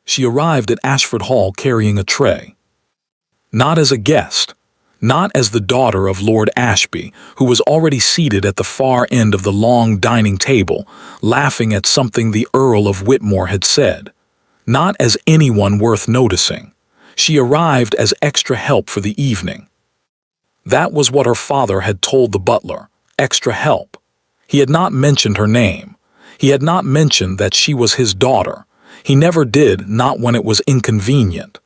She arrived at Ashford Hall carrying a tray. Not as a guest, not as the daughter of Lord Ashby, who was already seated at the far end of the long dining table, laughing at something the Earl of Whitmore had said. Not as anyone worth noticing. She arrived as extra help for the evening. That was what her father had told the butler, extra help. He had not mentioned her name. He had not mentioned that she was his daughter. He never did, not when it was inconvenient.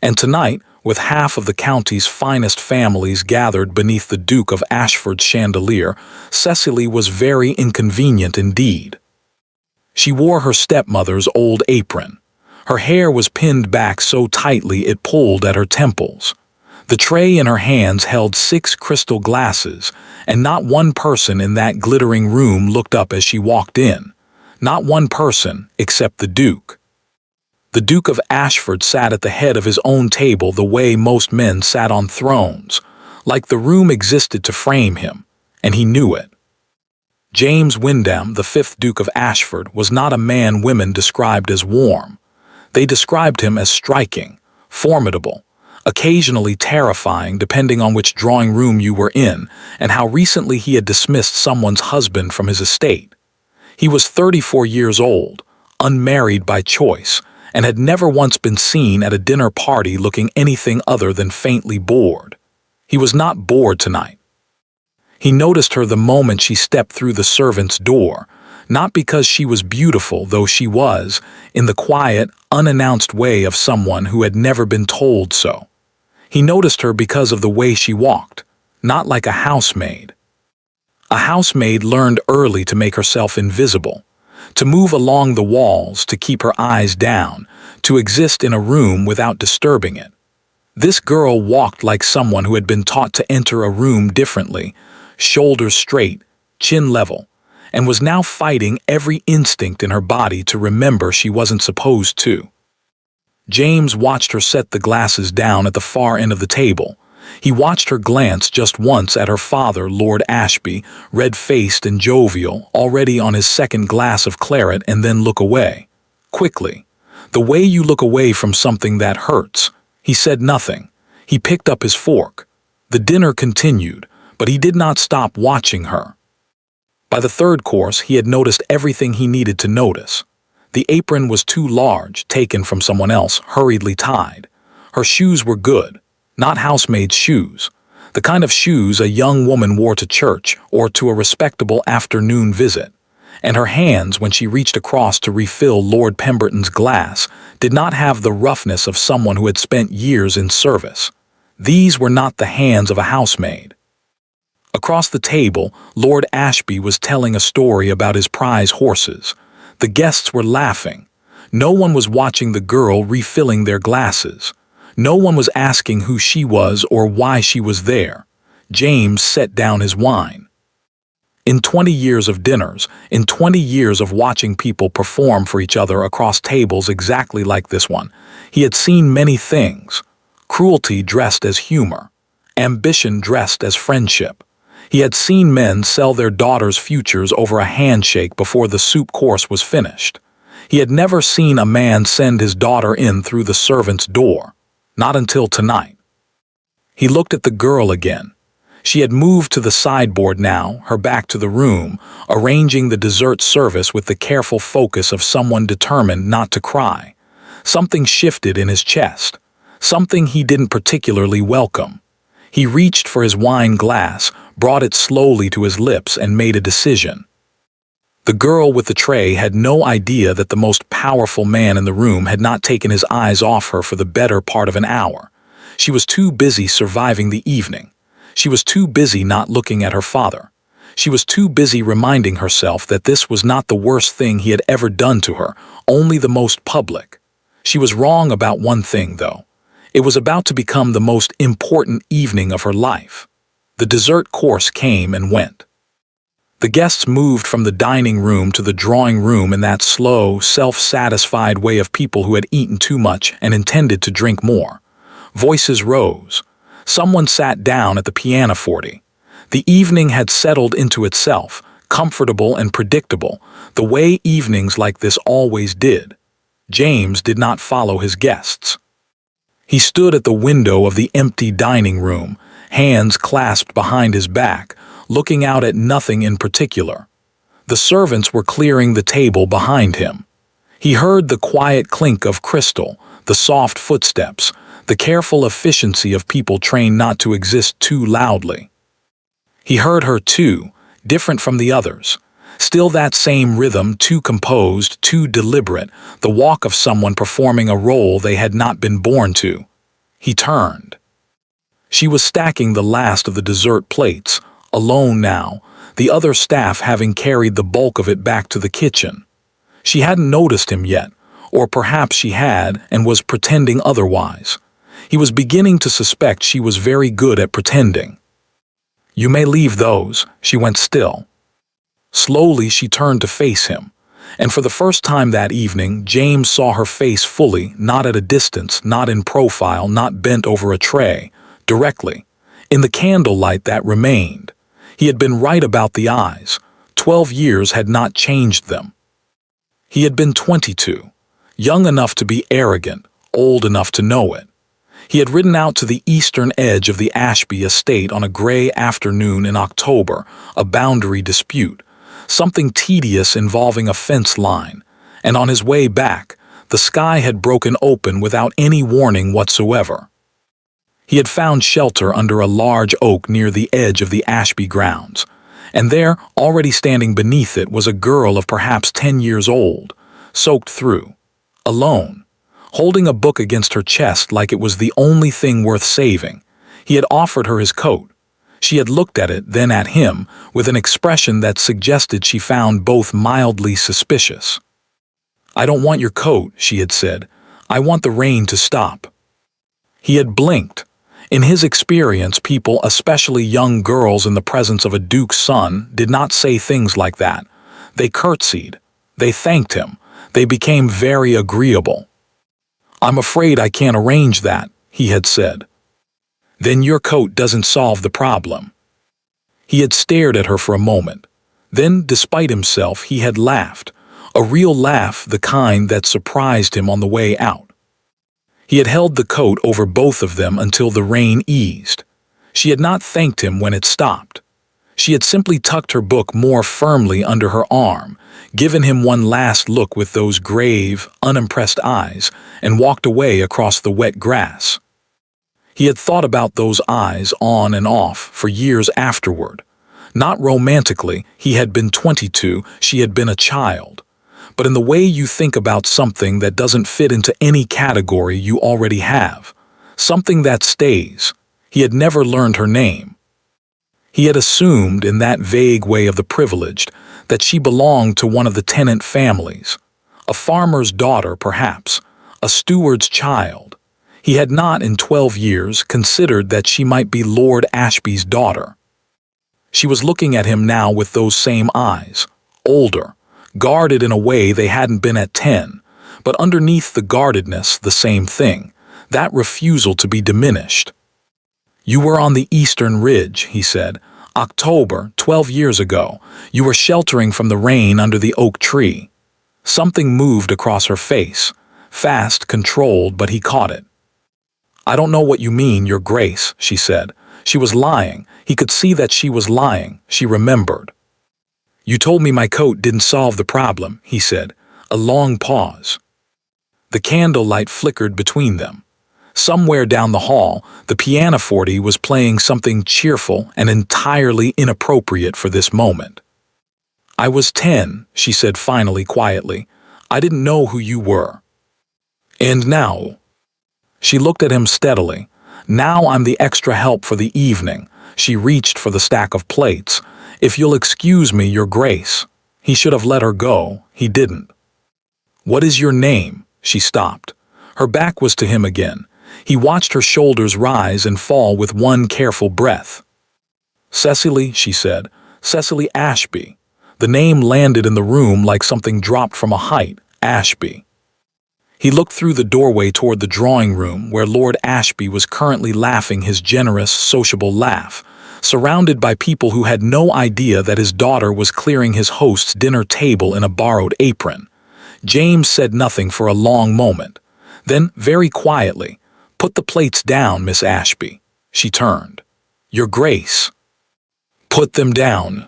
And tonight, with half of the county's finest families gathered beneath the Duke of Ashford's chandelier, Cecily was very inconvenient indeed. She wore her stepmother's old apron. Her hair was pinned back so tightly it pulled at her temples. The tray in her hands held 6 crystal glasses, and not one person in that glittering room looked up as she walked in. Not one person, except the Duke. The Duke of Ashford sat at the head of his own table the way most men sat on thrones, like the room existed to frame him, and he knew it. James Wyndham, the 5th Duke of Ashford, was not a man women described as warm. They described him as striking, formidable, occasionally terrifying depending on which drawing room you were in and how recently he had dismissed someone's husband from his estate. He was 34 years old, unmarried by choice, and had never once been seen at a dinner party looking anything other than faintly bored. He was not bored tonight. He noticed her the moment she stepped through the servant's door, not because she was beautiful, though she was, in the quiet, unannounced way of someone who had never been told so. He noticed her because of the way she walked, not like a housemaid. A housemaid learned early to make herself invisible, to move along the walls, to keep her eyes down, to exist in a room without disturbing it. This girl walked like someone who had been taught to enter a room differently, shoulders straight, chin level, and was now fighting every instinct in her body to remember she wasn't supposed to. James watched her set the glasses down at the far end of the table. He watched her glance just once at her father, Lord Ashby, red-faced and jovial, already on his 2nd glass of claret, and then look away. Quickly. The way you look away from something that hurts. He said nothing. He picked up his fork. The dinner continued, but he did not stop watching her. By the 3rd course, he had noticed everything he needed to notice. The apron was too large, taken from someone else, hurriedly tied. Her shoes were good, not housemaid's shoes, the kind of shoes a young woman wore to church or to a respectable afternoon visit. And her hands, when she reached across to refill Lord Pemberton's glass, did not have the roughness of someone who had spent years in service. These were not the hands of a housemaid. Across the table, Lord Ashby was telling a story about his prize horses. The guests were laughing. No one was watching the girl refilling their glasses. No one was asking who she was or why she was there. James set down his wine. In 20 years of dinners, in 20 years of watching people perform for each other across tables exactly like this one, he had seen many things. Cruelty dressed as humor. Ambition dressed as friendship. He had seen men sell their daughters' futures over a handshake before the soup course was finished. He had never seen a man send his daughter in through the servant's door. Not until tonight. He looked at the girl again. She had moved to the sideboard now, her back to the room, arranging the dessert service with the careful focus of someone determined not to cry. Something shifted in his chest. Something he didn't particularly welcome. He reached for his wine glass, brought it slowly to his lips, and made a decision. The girl with the tray had no idea that the most powerful man in the room had not taken his eyes off her for the better part of an hour. She was too busy surviving the evening. She was too busy not looking at her father. She was too busy reminding herself that this was not the worst thing he had ever done to her, only the most public. She was wrong about one thing, though. It was about to become the most important evening of her life. The dessert course came and went. The guests moved from the dining room to the drawing room in that slow, self-satisfied way of people who had eaten too much and intended to drink more. Voices rose. Someone sat down at the pianoforte. The evening had settled into itself, comfortable and predictable, the way evenings like this always did. James did not follow his guests. He stood at the window of the empty dining room, hands clasped behind his back, looking out at nothing in particular. The servants were clearing the table behind him. He heard the quiet clink of crystal, the soft footsteps, the careful efficiency of people trained not to exist too loudly. He heard her too, different from the others. Still that same rhythm, too composed, too deliberate, the walk of someone performing a role they had not been born to. He turned. She was stacking the last of the dessert plates, alone now, the other staff having carried the bulk of it back to the kitchen. She hadn't noticed him yet, or perhaps she had and was pretending otherwise. He was beginning to suspect she was very good at pretending. "You may leave those," she went still. Slowly she turned to face him, and for the first time that evening James saw her face fully, not at a distance, not in profile, not bent over a tray, directly, in the candlelight that remained. He had been right about the eyes. 12 years had not changed them. He had been 22, young enough to be arrogant, old enough to know it. He had ridden out to the eastern edge of the Ashby estate on a gray afternoon in October, a boundary dispute, something tedious involving a fence line, and on his way back, the sky had broken open without any warning whatsoever. He had found shelter under a large oak near the edge of the Ashby grounds, and there, already standing beneath it, was a girl of perhaps 10 years old, soaked through, alone, holding a book against her chest like it was the only thing worth saving. He had offered her his coat. She had looked at it, then at him, with an expression that suggested she found both mildly suspicious. "I don't want your coat," she had said. "I want the rain to stop." He had blinked. In his experience, people, especially young girls in the presence of a duke's son, did not say things like that. They curtsied. They thanked him. They became very agreeable. "I'm afraid I can't arrange that," he had said. "Then your coat doesn't solve the problem." He had stared at her for a moment. Then, despite himself, he had laughed. A real laugh, the kind that surprised him on the way out. He had held the coat over both of them until the rain eased. She had not thanked him when it stopped. She had simply tucked her book more firmly under her arm, given him one last look with those grave, unimpressed eyes, and walked away across the wet grass. He had thought about those eyes on and off for years afterward. Not romantically, he had been 22, she had been a child. But in the way you think about something that doesn't fit into any category you already have. Something that stays. He had never learned her name. He had assumed, in that vague way of the privileged, that she belonged to one of the tenant families. A farmer's daughter, perhaps. A steward's child. He had not, in 12 years, considered that she might be Lord Ashby's daughter. She was looking at him now with those same eyes. Older. Guarded in a way they hadn't been at 10, but underneath the guardedness, the same thing, that refusal to be diminished. "You were on the eastern ridge," he said. "October, 12 years ago. You were sheltering from the rain under the oak tree." Something moved across her face, fast, controlled, but he caught it. "I don't know what you mean, Your Grace," she said. She was lying. He could see that she was lying. She remembered. "You told me my coat didn't solve the problem," he said. A long pause. The candlelight flickered between them. Somewhere down the hall, the pianoforte was playing something cheerful and entirely inappropriate for this moment. "I was 10, she said finally quietly. "I didn't know who you were. And now?" She looked at him steadily. "Now I'm the extra help for the evening." She reached for the stack of plates. "If you'll excuse me, Your Grace." He should have let her go. He didn't. "What is your name?" She stopped. Her back was to him again. He watched her shoulders rise and fall with one careful breath. "Cecily," she said. "Cecily Ashby." The name landed in the room like something dropped from a height. Ashby. He looked through the doorway toward the drawing room where Lord Ashby was currently laughing his generous, sociable laugh, surrounded by people who had no idea that his daughter was clearing his host's dinner table in a borrowed apron. James said nothing for a long moment. Then, very quietly, "Put the plates down, Miss Ashby." She turned. "Your Grace." "Put them down."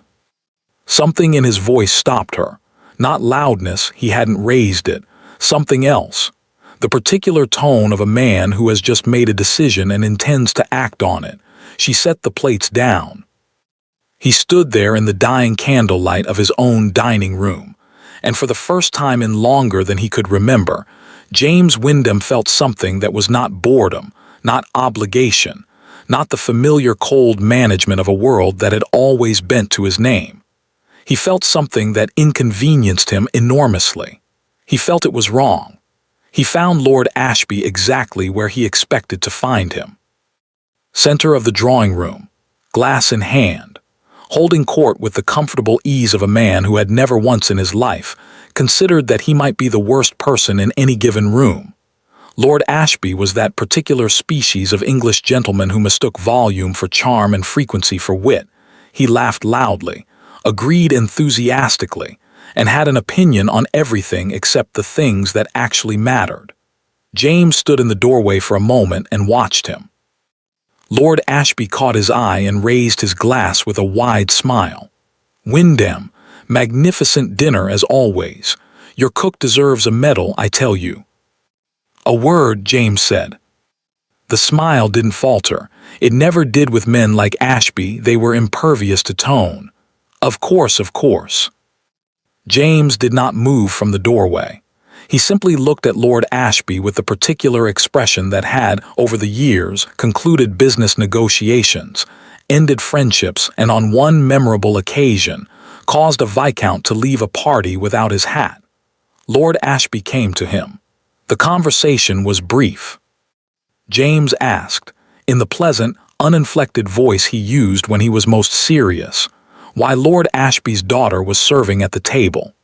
Something in his voice stopped her. Not loudness, he hadn't raised it. Something else. The particular tone of a man who has just made a decision and intends to act on it. She set the plates down. He stood there in the dying candlelight of his own dining room, and for the first time in longer than he could remember, James Wyndham felt something that was not boredom, not obligation, not the familiar cold management of a world that had always bent to his name. He felt something that inconvenienced him enormously. He felt it was wrong. He found Lord Ashby exactly where he expected to find him. Center of the drawing room, glass in hand, holding court with the comfortable ease of a man who had never once in his life considered that he might be the worst person in any given room. Lord Ashby was that particular species of English gentleman who mistook volume for charm and frequency for wit. He laughed loudly, agreed enthusiastically, and had an opinion on everything except the things that actually mattered. James stood in the doorway for a moment and watched him. Lord Ashby caught his eye and raised his glass with a wide smile. "Wyndham, magnificent dinner as always. Your cook deserves a medal, I tell you." "A word," James said. The smile didn't falter. It never did with men like Ashby. They were impervious to tone. Of course, of course." James did not move from the doorway. He simply looked at Lord Ashby with the particular expression that had, over the years, concluded business negotiations, ended friendships, and on one memorable occasion, caused a viscount to leave a party without his hat. Lord Ashby came to him. The conversation was brief. James asked, in the pleasant, uninflected voice he used when he was most serious, why Lord Ashby's daughter was serving at the table.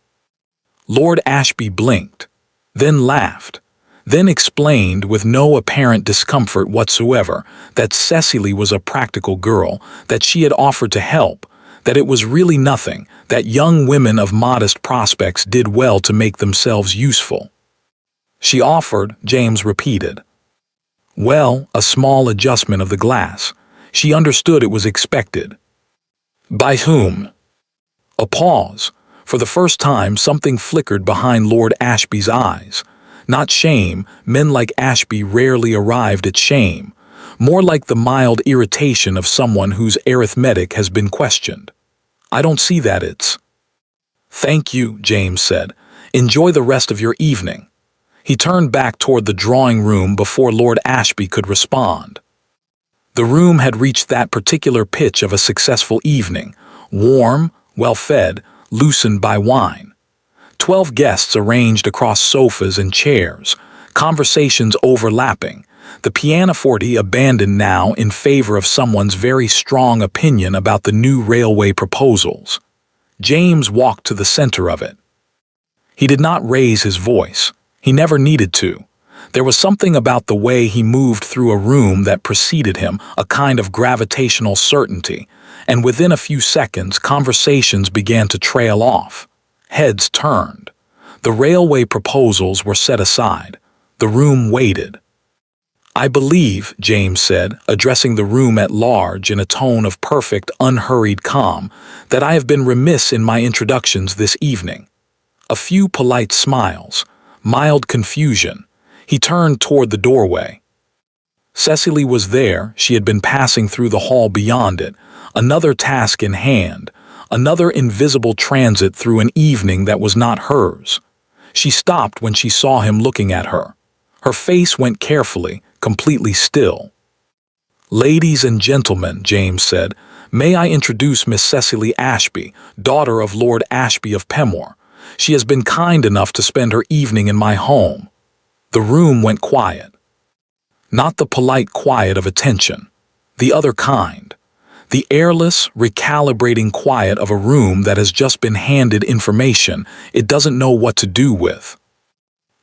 Lord Ashby blinked, then laughed, then explained with no apparent discomfort whatsoever that Cecily was a practical girl, that she had offered to help, that it was really nothing, that young women of modest prospects did well to make themselves useful. "She offered," James repeated. "Well, a small adjustment of the glass. She understood it was expected." "By whom?" A pause. For the first time, something flickered behind Lord Ashby's eyes. Not shame, men like Ashby rarely arrived at shame, more like the mild irritation of someone whose arithmetic has been questioned. "I don't see that it's—" "Thank you," James said. "Enjoy the rest of your evening." He turned back toward the drawing room before Lord Ashby could respond. The room had reached that particular pitch of a successful evening, warm, well-fed, loosened by wine. 12 guests arranged across sofas and chairs, conversations overlapping, the pianoforte abandoned now in favor of someone's very strong opinion about the new railway proposals. James walked to the center of it. He did not raise his voice. He never needed to. There was something about the way he moved through a room that preceded him, a kind of gravitational certainty, and within a few seconds conversations began to trail off. Heads turned. The railway proposals were set aside. The room waited. "I believe," James said, addressing the room at large in a tone of perfect, unhurried calm, "that I have been remiss in my introductions this evening." A few polite smiles, mild confusion. He turned toward the doorway. Cecily was there. She had been passing through the hall beyond it, another task in hand, another invisible transit through an evening that was not hers. She stopped when she saw him looking at her. Her face went carefully, completely still. "Ladies and gentlemen," James said, "may I introduce Miss Cecily Ashby, daughter of Lord Ashby of Pemmoor. She has been kind enough to spend her evening in my home." The room went quiet. Not the polite quiet of attention. The other kind. The airless, recalibrating quiet of a room that has just been handed information it doesn't know what to do with.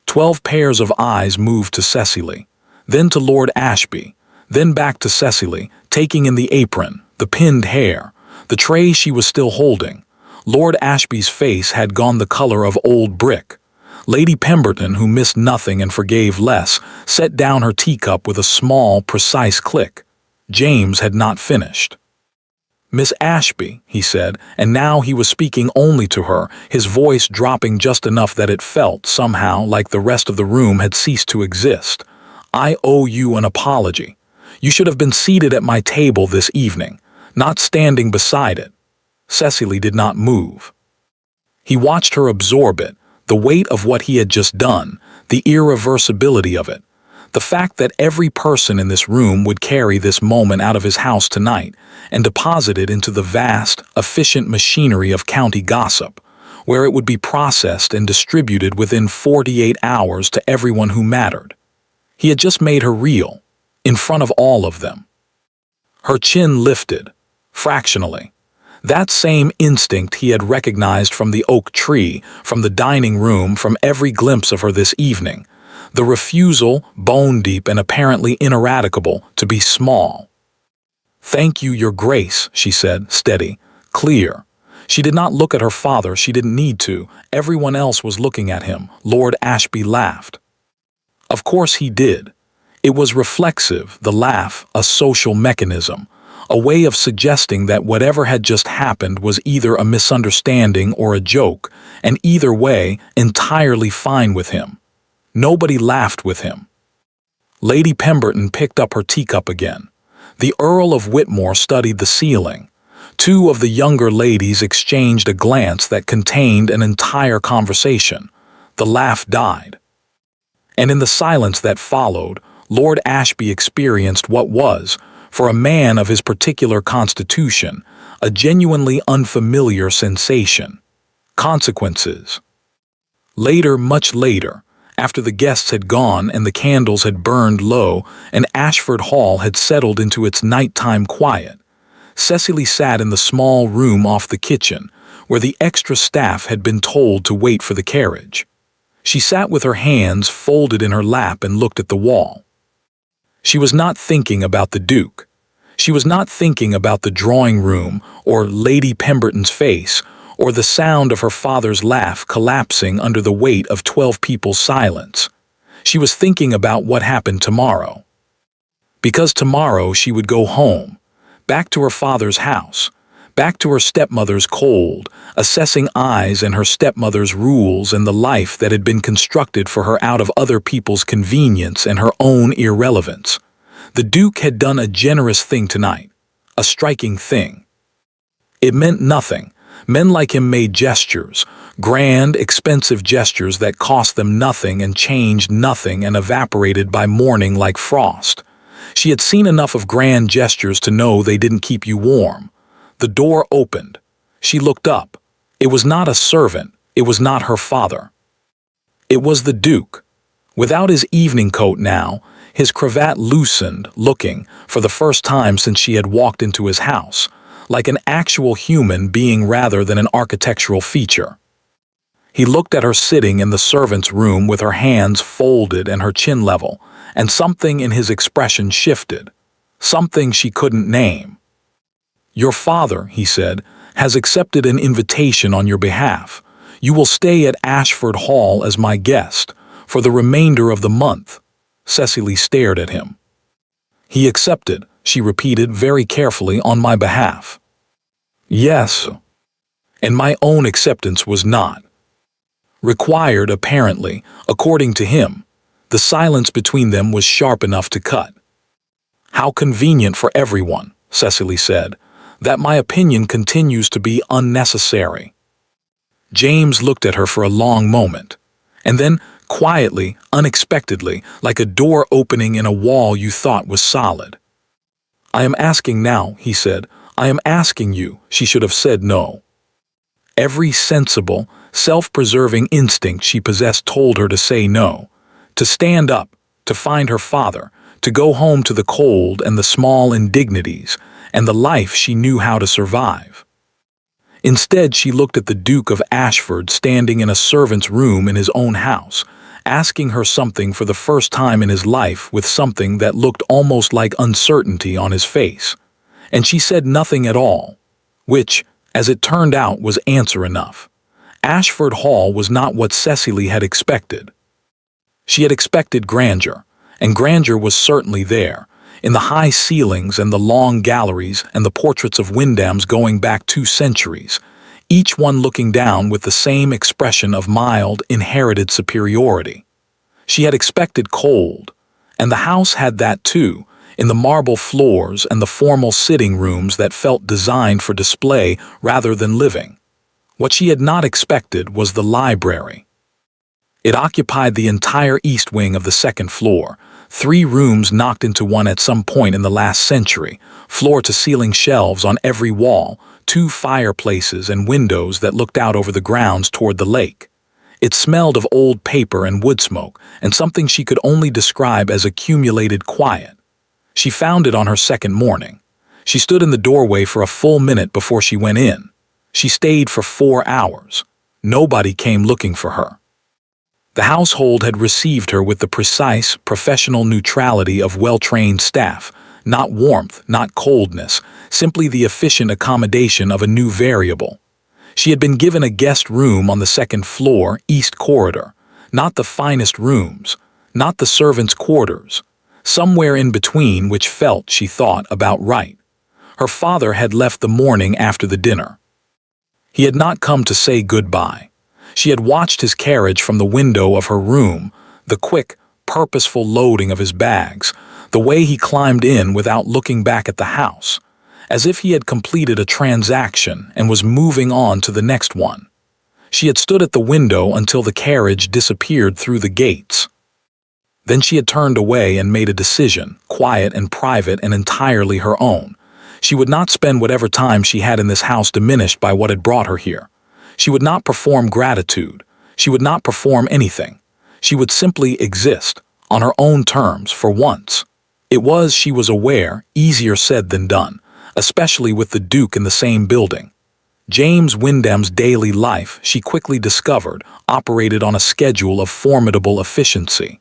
12 pairs of eyes moved to Cecily, then to Lord Ashby, then back to Cecily, taking in the apron, the pinned hair, the tray she was still holding. Lord Ashby's face had gone the color of old brick. Lady Pemberton, who missed nothing and forgave less, set down her teacup with a small, precise click. James had not finished. "Miss Ashby," he said, and now he was speaking only to her, his voice dropping just enough that it felt, somehow, like the rest of the room had ceased to exist. "I owe you an apology. You should have been seated at my table this evening, not standing beside it." Cecily did not move. He watched her absorb it, the weight of what he had just done, the irreversibility of it. The fact that every person in this room would carry this moment out of his house tonight and deposit it into the vast, efficient machinery of county gossip, where it would be processed and distributed within 48 hours to everyone who mattered. He had just made her real, in front of all of them. Her chin lifted, fractionally. That same instinct he had recognized from the oak tree, from the dining room, from every glimpse of her this evening. The refusal, bone-deep and apparently ineradicable, to be small. "Thank you, Your Grace," she said, steady, clear. She did not look at her father, she didn't need to. Everyone else was looking at him. Lord Ashby laughed. Of course he did. It was reflexive, the laugh, a social mechanism, a way of suggesting that whatever had just happened was either a misunderstanding or a joke, and either way, entirely fine with him. Nobody laughed with him. Lady Pemberton picked up her teacup again. The Earl of Whitmore studied the ceiling. Two of the younger ladies exchanged a glance that contained an entire conversation. The laugh died. And in the silence that followed, Lord Ashby experienced what was, for a man of his particular constitution, a genuinely unfamiliar sensation. Consequences. Later, much later, after the guests had gone and the candles had burned low and Ashford Hall had settled into its nighttime quiet, Cecily sat in the small room off the kitchen, where the extra staff had been told to wait for the carriage. She sat with her hands folded in her lap and looked at the wall. She was not thinking about the Duke. She was not thinking about the drawing room or Lady Pemberton's face, or the sound of her father's laugh collapsing under the weight of 12 people's silence. She was thinking about what happened tomorrow. Because tomorrow she would go home, back to her father's house, back to her stepmother's cold, assessing eyes and her stepmother's rules and the life that had been constructed for her out of other people's convenience and her own irrelevance. The Duke had done a generous thing tonight, a striking thing. It meant nothing. Men like him made gestures, grand, expensive gestures that cost them nothing and changed nothing and evaporated by morning like frost. She had seen enough of grand gestures to know they didn't keep you warm. The door opened. She looked up. It was not a servant. It was not her father. It was the Duke. Without his evening coat now, his cravat loosened, looking, for the first time since she had walked into his house, like an actual human being rather than an architectural feature. He looked at her sitting in the servant's room with her hands folded and her chin level, and something in his expression shifted, something she couldn't name. "Your father," he said, "has accepted an invitation on your behalf. You will stay at Ashford Hall as my guest for the remainder of the month." Cecily stared at him. "He accepted," she repeated very carefully, "on my behalf." "Yes." And my own acceptance was not required, apparently, according to him. The silence between them was sharp enough to cut. "How convenient for everyone," Cecily said, "that my opinion continues to be unnecessary." James looked at her for a long moment, and then, quietly, unexpectedly, like a door opening in a wall you thought was solid. "I am asking now," he said. "I am asking you." She should have said no. Every sensible, self-preserving instinct she possessed told her to say no, to stand up, to find her father, to go home to the cold and the small indignities, and the life she knew how to survive. Instead, she looked at the Duke of Ashford standing in a servant's room in his own house, asking her something for the first time in his life with something that looked almost like uncertainty on his face. And she said nothing at all, which, as it turned out, was answer enough. Ashford Hall was not what Cecily had expected. She had expected grandeur, and grandeur was certainly there, in the high ceilings and the long galleries and the portraits of Wyndhams going back 2 centuries, each one looking down with the same expression of mild, inherited superiority. She had expected cold, and the house had that too, in the marble floors and the formal sitting rooms that felt designed for display rather than living. What she had not expected was the library. It occupied the entire east wing of the second floor, 3 rooms knocked into one at some point in the last century, floor-to-ceiling shelves on every wall, 2 fireplaces and windows that looked out over the grounds toward the lake. It smelled of old paper and wood smoke, and something she could only describe as accumulated quiet. She found it on her second morning. She stood in the doorway for a full minute before she went in. She stayed for 4 hours. Nobody came looking for her. The household had received her with the precise, professional neutrality of well-trained staff, not warmth, not coldness, simply the efficient accommodation of a new variable. She had been given a guest room on the second floor, east corridor, not the finest rooms, not the servants' quarters, somewhere in between, which felt, she thought, about right. Her father had left the morning after the dinner. He had not come to say goodbye. She had watched his carriage from the window of her room, the quick, purposeful loading of his bags, the way he climbed in without looking back at the house, as if he had completed a transaction and was moving on to the next one. She had stood at the window until the carriage disappeared through the gates. Then she had turned away and made a decision, quiet and private and entirely her own. She would not spend whatever time she had in this house diminished by what had brought her here. She would not perform gratitude. She would not perform anything. She would simply exist, on her own terms, for once. It was, she was aware, easier said than done, especially with the Duke in the same building. James Wyndham's daily life, she quickly discovered, operated on a schedule of formidable efficiency.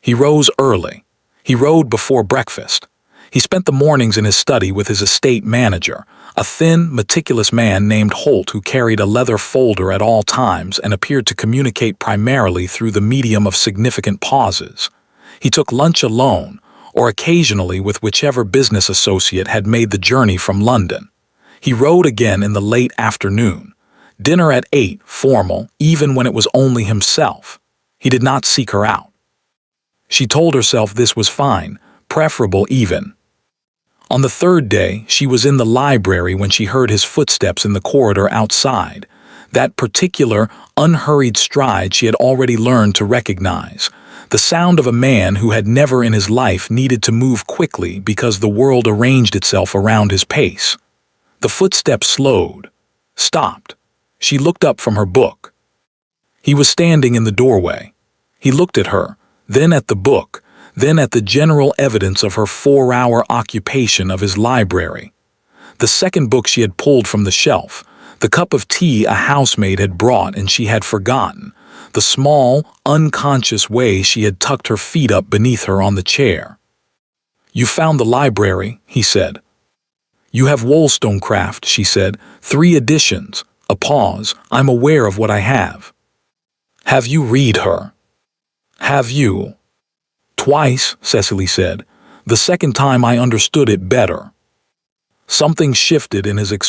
He rose early. He rode before breakfast. He spent the mornings in his study with his estate manager, a thin, meticulous man named Holt who carried a leather folder at all times and appeared to communicate primarily through the medium of significant pauses. He took lunch alone, or occasionally with whichever business associate had made the journey from London. He rode again in the late afternoon. Dinner at 8, formal, even when it was only himself. He did not seek her out. She told herself this was fine, preferable even. On the third day, she was in the library when she heard his footsteps in the corridor outside, that particular, unhurried stride she had already learned to recognize, the sound of a man who had never in his life needed to move quickly because the world arranged itself around his pace. The footsteps slowed, stopped. She looked up from her book. He was standing in the doorway. He looked at her, then at the book, then at the general evidence of her 4-hour occupation of his library. The second book she had pulled from the shelf, the cup of tea a housemaid had brought and she had forgotten, the small, unconscious way she had tucked her feet up beneath her on the chair. "You found the library," he said. "You have Wollstonecraft," she said, "3 editions." A pause. "I'm aware of what I have." "Have you read her?" "Have you?" "Twice," Cecily said. "The second time I understood it better." Something shifted in his expression.